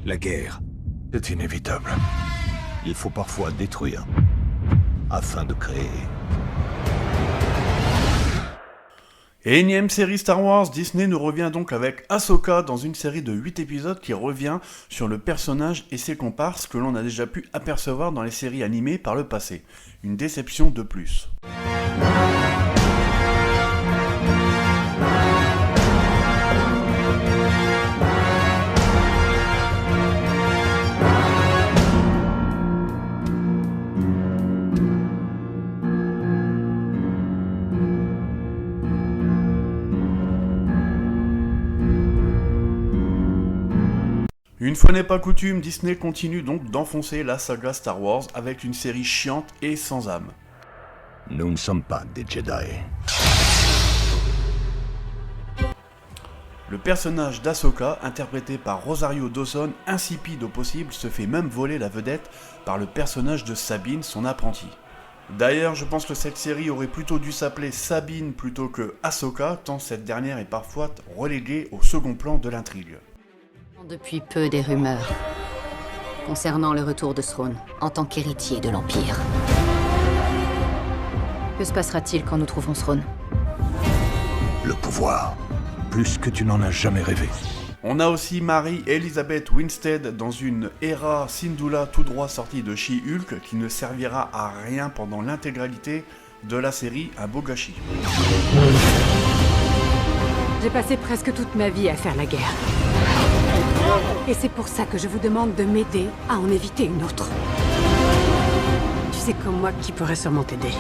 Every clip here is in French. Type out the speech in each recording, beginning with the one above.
La guerre, c'est inévitable. Il faut parfois détruire afin de créer. Énième série Star Wars, Disney nous revient donc avec Ahsoka dans une série de 8 épisodes qui revient sur le personnage et ses comparses que l'on a déjà pu apercevoir dans les séries animées par le passé. Une déception de plus. Une fois n'est pas coutume, Disney continue donc d'enfoncer la saga Star Wars avec une série chiante et sans âme. Nous ne sommes pas des Jedi. Le personnage d'Ahsoka, interprété par Rosario Dawson, insipide au possible, se fait même voler la vedette par le personnage de Sabine, son apprentie. D'ailleurs, je pense que cette série aurait plutôt dû s'appeler Sabine plutôt que Ahsoka, tant cette dernière est parfois reléguée au second plan de l'intrigue. Depuis peu des rumeurs concernant le retour de Thrawn en tant qu'héritier de l'Empire. Que se passera-t-il quand nous trouverons Thrawn ? Le pouvoir, plus que tu n'en as jamais rêvé. On a aussi Mary Elizabeth Winstead dans une Hera Syndulla tout droit sortie de She-Hulk qui ne servira à rien pendant l'intégralité de la série, un beau gâchis. J'ai passé presque toute ma vie à faire la guerre. Et c'est pour ça que je vous demande de m'aider à en éviter une autre. Tu sais comme moi qui pourrait sûrement t'aider.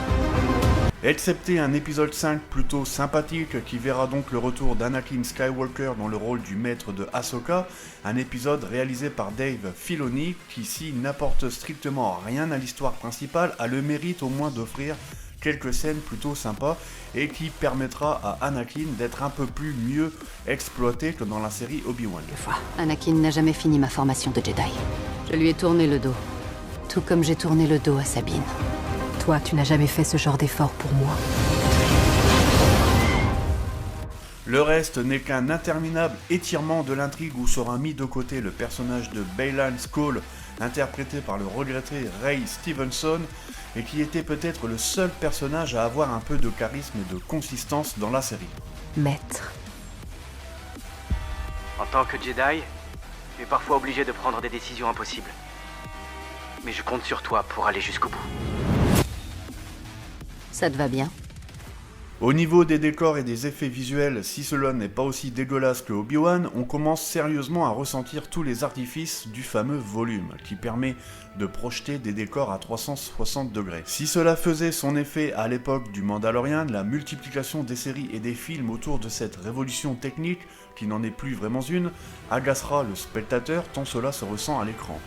Excepté un épisode 5 plutôt sympathique qui verra donc le retour d'Anakin Skywalker dans le rôle du maître de Ahsoka, un épisode réalisé par Dave Filoni qui, s'il n'apporte strictement rien à l'histoire principale, a le mérite au moins d'offrir quelques scènes plutôt sympas et qui permettra à Anakin d'être un peu plus mieux exploité que dans la série Obi-Wan. Anakin n'a jamais fini ma formation de Jedi. Je lui ai tourné le dos, tout comme j'ai tourné le dos à Sabine. Toi, tu n'as jamais fait ce genre d'effort pour moi. Le reste n'est qu'un interminable étirement de l'intrigue où sera mis de côté le personnage de Baylan Skoll, interprété par le regretté Ray Stevenson, et qui était peut-être le seul personnage à avoir un peu de charisme et de consistance dans la série. Maître. En tant que Jedi, tu es parfois obligé de prendre des décisions impossibles. Mais je compte sur toi pour aller jusqu'au bout. Ça te va bien ? Au niveau des décors et des effets visuels, si cela n'est pas aussi dégueulasse que Obi-Wan, on commence sérieusement à ressentir tous les artifices du fameux volume, qui permet de projeter des décors à 360 degrés. Si cela faisait son effet à l'époque du Mandalorian, la multiplication des séries et des films autour de cette révolution technique, qui n'en est plus vraiment une, agacera le spectateur tant cela se ressent à l'écran.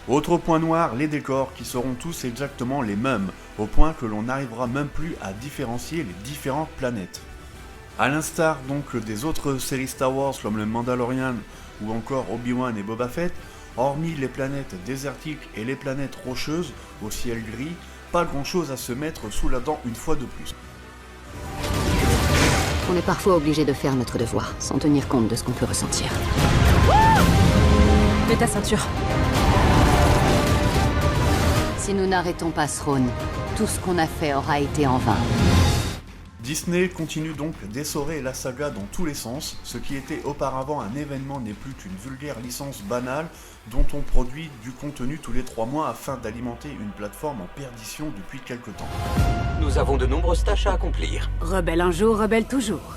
Autre point noir, les décors qui seront tous exactement les mêmes, au point que l'on n'arrivera même plus à différencier les différentes planètes. A l'instar donc des autres séries Star Wars comme le Mandalorian ou encore Obi-Wan et Boba Fett, hormis les planètes désertiques et les planètes rocheuses au ciel gris, pas grand chose à se mettre sous la dent une fois de plus. On est parfois obligé de faire notre devoir, sans tenir compte de ce qu'on peut ressentir. Mets ta ceinture. Si nous n'arrêtons pas Thrawn, tout ce qu'on a fait aura été en vain. Disney continue donc d'essorer la saga dans tous les sens, ce qui était auparavant un événement n'est plus qu'une vulgaire licence banale dont on produit du contenu tous les 3 mois afin d'alimenter une plateforme en perdition depuis quelque temps. Nous avons de nombreuses tâches à accomplir. Rebelle un jour, rebelle toujours.